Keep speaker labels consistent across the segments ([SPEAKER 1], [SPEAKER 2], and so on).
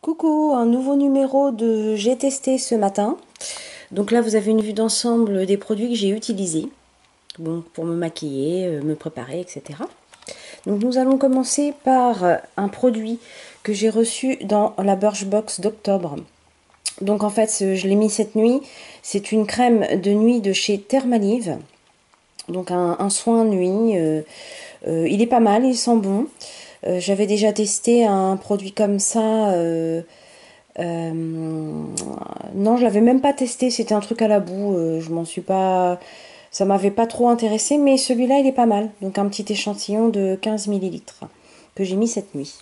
[SPEAKER 1] Coucou, un nouveau numéro de J'ai testé ce matin. Donc là, vous avez une vue d'ensemble des produits que j'ai utilisés. Bon, pour me maquiller, me préparer, etc. Donc nous allons commencer par un produit que j'ai reçu dans la Birchbox d'octobre. Donc en fait, je l'ai mis cette nuit. C'est une crème de nuit de chez Thermalive. Donc un soin nuit. Il est pas mal, il sent bon. J'avais déjà testé un produit comme ça. Non, je l'avais même pas testé, c'était un truc à la boue, je m'en suis pas... Ça m'avait pas trop intéressé, mais celui-là, il est pas mal. Donc un petit échantillon de 15 millilitres que j'ai mis cette nuit.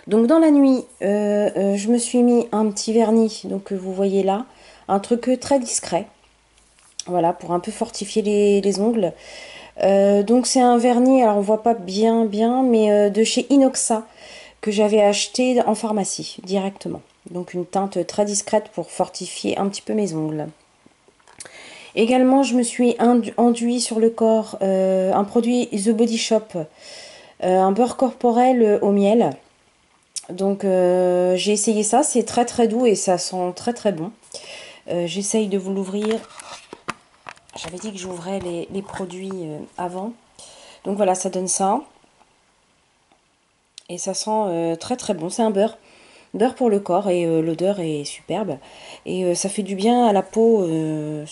[SPEAKER 1] Donc dans la nuit, je me suis mis un petit vernis, donc que vous voyez là, un truc très discret. Voilà, pour un peu fortifier les ongles. Donc c'est un vernis, alors on voit pas bien, mais de chez Inoxa, que j'avais acheté en pharmacie directement. Donc une teinte très discrète pour fortifier un petit peu mes ongles. Également, je me suis enduit sur le corps un produit The Body Shop, un beurre corporel au miel. Donc j'ai essayé ça, c'est très très doux et ça sent très très bon. J'essaye de vous l'ouvrir. J'avais dit que j'ouvrais les produits avant. Donc voilà, ça donne ça. Et ça sent très très bon, c'est un beurre. Beurre pour le corps et l'odeur est superbe. Et ça fait du bien à la peau,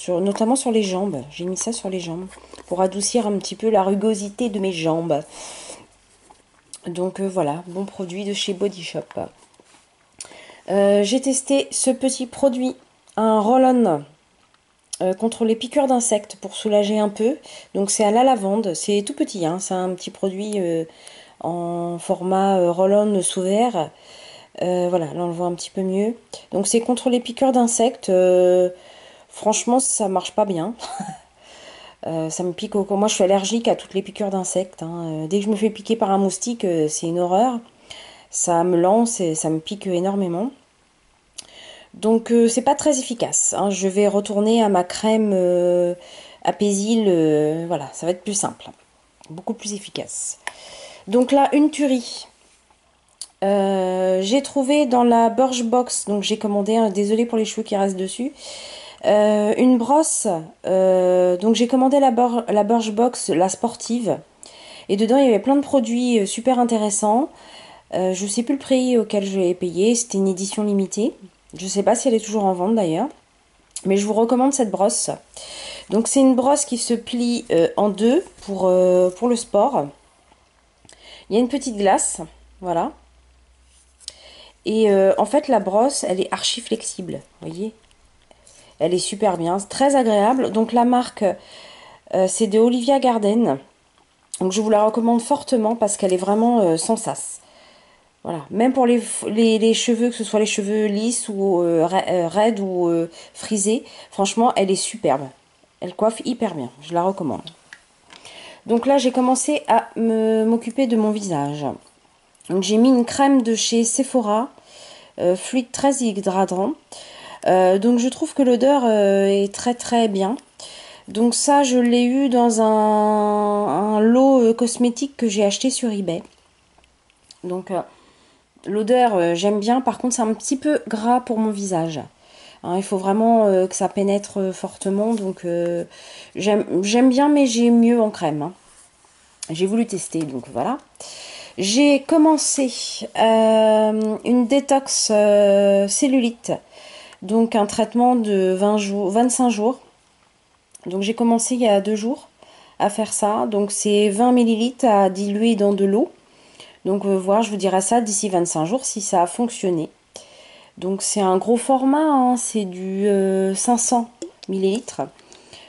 [SPEAKER 1] notamment sur les jambes. J'ai mis ça sur les jambes pour adoucir un petit peu la rugosité de mes jambes. Donc voilà, bon produit de chez Body Shop. J'ai testé ce petit produit, un roll-on contre les piqûres d'insectes pour soulager un peu. Donc c'est à la lavande, c'est tout petit, hein, c'est un petit produit en format roll-on sous verre. Voilà, là on le voit un petit peu mieux. Donc c'est contre les piqûres d'insectes. Franchement, ça marche pas bien. Ça me pique au... Moi, je suis allergique à toutes les piqûres d'insectes, hein. Dès que je me fais piquer par un moustique, c'est une horreur. Ça me lance et ça me pique énormément. Donc c'est pas très efficace, hein. Je vais retourner à ma crème à Pésil. Voilà, ça va être plus simple. Beaucoup plus efficace. Donc là, une tuerie. J'ai trouvé dans la Birchbox, donc j'ai commandé, hein, désolé pour les cheveux qui restent dessus, une brosse. Donc j'ai commandé la Birchbox, la sportive, et dedans il y avait plein de produits super intéressants. Je sais plus le prix auquel je l'ai payé, c'était une édition limitée. Je sais pas si elle est toujours en vente d'ailleurs, mais je vous recommande cette brosse. Donc c'est une brosse qui se plie en deux pour le sport. Il y a une petite glace, voilà. Et en fait, la brosse, elle est archi flexible. Vous voyez, elle est super bien, c'est très agréable. Donc la marque, c'est de Olivia Garden. Donc je vous la recommande fortement parce qu'elle est vraiment sans sas. Voilà, même pour les cheveux, que ce soit les cheveux lisses ou raides ou frisés, franchement, elle est superbe. Elle coiffe hyper bien, je la recommande. Donc là, j'ai commencé à m'occuper de mon visage. Donc j'ai mis une crème de chez Sephora, fluide très hydratant. Donc je trouve que l'odeur est très très bien. Donc ça, je l'ai eu dans un lot cosmétique que j'ai acheté sur eBay. Donc l'odeur, j'aime bien. Par contre, c'est un petit peu gras pour mon visage. Hein, il faut vraiment que ça pénètre fortement. Donc j'aime bien, mais j'ai mieux en crème, hein. J'ai voulu tester, donc voilà. J'ai commencé une détox cellulite. Donc un traitement de 25 jours. Donc j'ai commencé il y a 2 jours à faire ça. Donc c'est 20 millilitres à diluer dans de l'eau. Donc voilà, je vous dirai ça d'ici 25 jours si ça a fonctionné. Donc c'est un gros format, hein, c'est du 500 millilitres.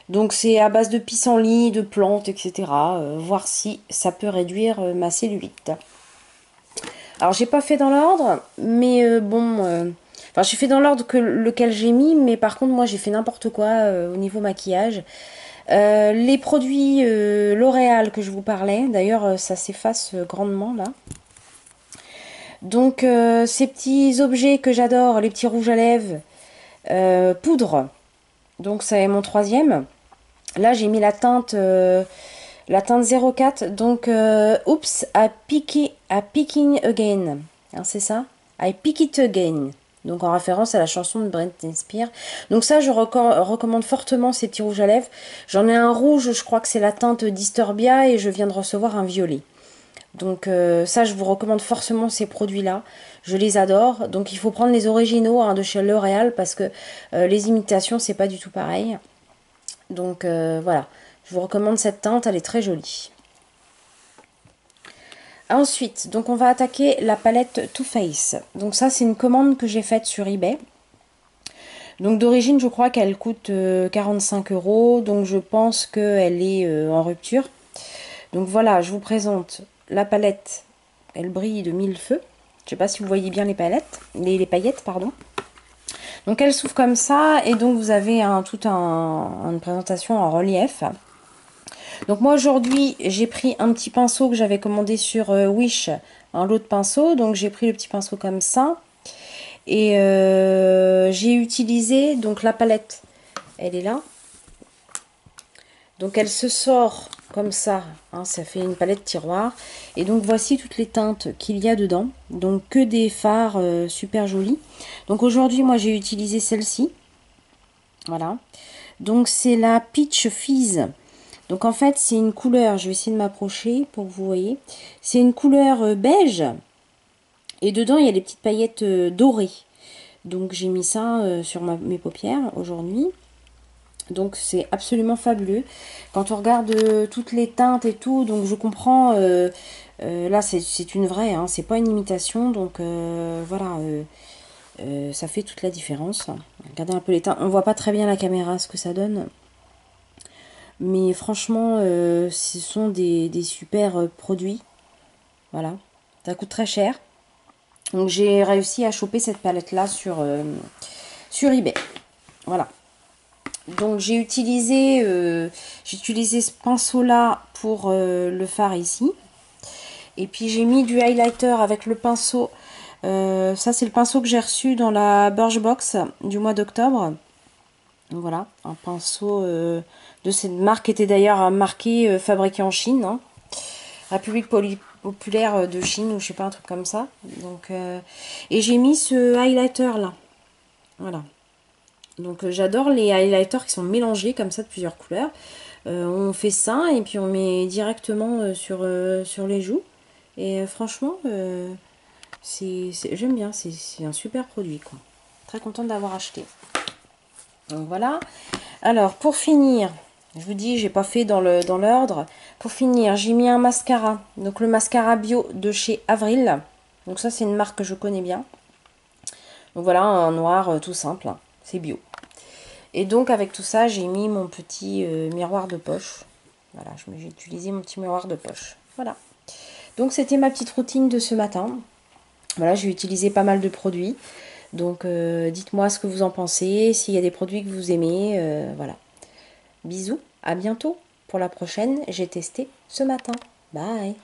[SPEAKER 1] Donc c'est à base de pissenlit, de plantes, etc. Voir si ça peut réduire ma cellulite. Alors j'ai pas fait dans l'ordre, mais enfin j'ai fait dans l'ordre lequel j'ai mis, mais par contre moi j'ai fait n'importe quoi au niveau maquillage. Les produits L'Oréal que je vous parlais, d'ailleurs ça s'efface grandement là. Donc ces petits objets que j'adore, les petits rouges à lèvres, poudre. Donc c'est mon troisième. Là j'ai mis la teinte 04. Donc Oops à Picking Again. Hein, c'est ça. I Pick It Again. Donc en référence à la chanson de Britney Spears. Donc ça, je recommande fortement ces petits rouges à lèvres. J'en ai un rouge, je crois que c'est la teinte Disturbia, et je viens de recevoir un violet. Donc ça, je vous recommande forcément ces produits-là. Je les adore. Donc il faut prendre les originaux hein, de chez L'Oréal, parce que les imitations, c'est pas du tout pareil. Donc voilà, je vous recommande cette teinte, elle est très jolie. Ensuite, donc on va attaquer la palette Too Faced. Donc ça, c'est une commande que j'ai faite sur eBay. Donc d'origine, je crois qu'elle coûte 45 €. Donc je pense qu'elle est en rupture. Donc voilà, je vous présente la palette. Elle brille de mille feux. Je sais pas si vous voyez bien les palettes, les paillettes, pardon. Donc elle s'ouvre comme ça, et donc vous avez une présentation en relief. Donc moi aujourd'hui, j'ai pris un petit pinceau que j'avais commandé sur Wish, un lot de pinceaux. Donc j'ai pris le petit pinceau comme ça. Et j'ai utilisé donc la palette. Elle est là. Donc elle se sort comme ça, hein, ça fait une palette tiroir. Et donc voici toutes les teintes qu'il y a dedans. Donc que des fards super jolis. Donc aujourd'hui moi j'ai utilisé celle-ci. Voilà. Donc c'est la Peach Fizz. Donc en fait c'est une couleur, je vais essayer de m'approcher pour que vous voyez. C'est une couleur beige. Et dedans il y a des petites paillettes dorées. Donc j'ai mis ça sur mes paupières aujourd'hui. Donc c'est absolument fabuleux. Quand on regarde toutes les teintes et tout, donc je comprends. Là c'est une vraie, hein, c'est pas une imitation. Donc voilà, ça fait toute la différence. Regardez un peu les teintes. On voit pas très bien la caméra ce que ça donne. Mais franchement, ce sont des super produits. Voilà. Ça coûte très cher. Donc j'ai réussi à choper cette palette là sur eBay. Voilà. Donc j'ai utilisé ce pinceau là pour le fard ici. Et puis j'ai mis du highlighter avec le pinceau. Ça c'est le pinceau que j'ai reçu dans la Birchbox du mois d'octobre. Voilà, un pinceau de cette marque qui était d'ailleurs marqué fabriqué en Chine. Hein. République populaire de Chine, ou je sais pas, un truc comme ça. Donc, et j'ai mis ce highlighter là. Voilà. Donc j'adore les highlighters qui sont mélangés comme ça de plusieurs couleurs. On fait ça et puis on met directement sur les joues. Et franchement, j'aime bien, c'est un super produit quoi. Très contente d'avoir acheté. Donc voilà. Alors pour finir, je vous dis, j'ai pas fait dans l'ordre. Pour finir, j'ai mis un mascara. Donc le mascara bio de chez Avril. Donc ça c'est une marque que je connais bien. Donc voilà, un noir tout simple. C'est bio. Et donc avec tout ça, j'ai mis mon petit miroir de poche. Voilà, j'ai utilisé mon petit miroir de poche. Voilà. Donc c'était ma petite routine de ce matin. Voilà, j'ai utilisé pas mal de produits. Donc dites-moi ce que vous en pensez, s'il y a des produits que vous aimez. Voilà. Bisous, à bientôt pour la prochaine. J'ai testé ce matin. Bye.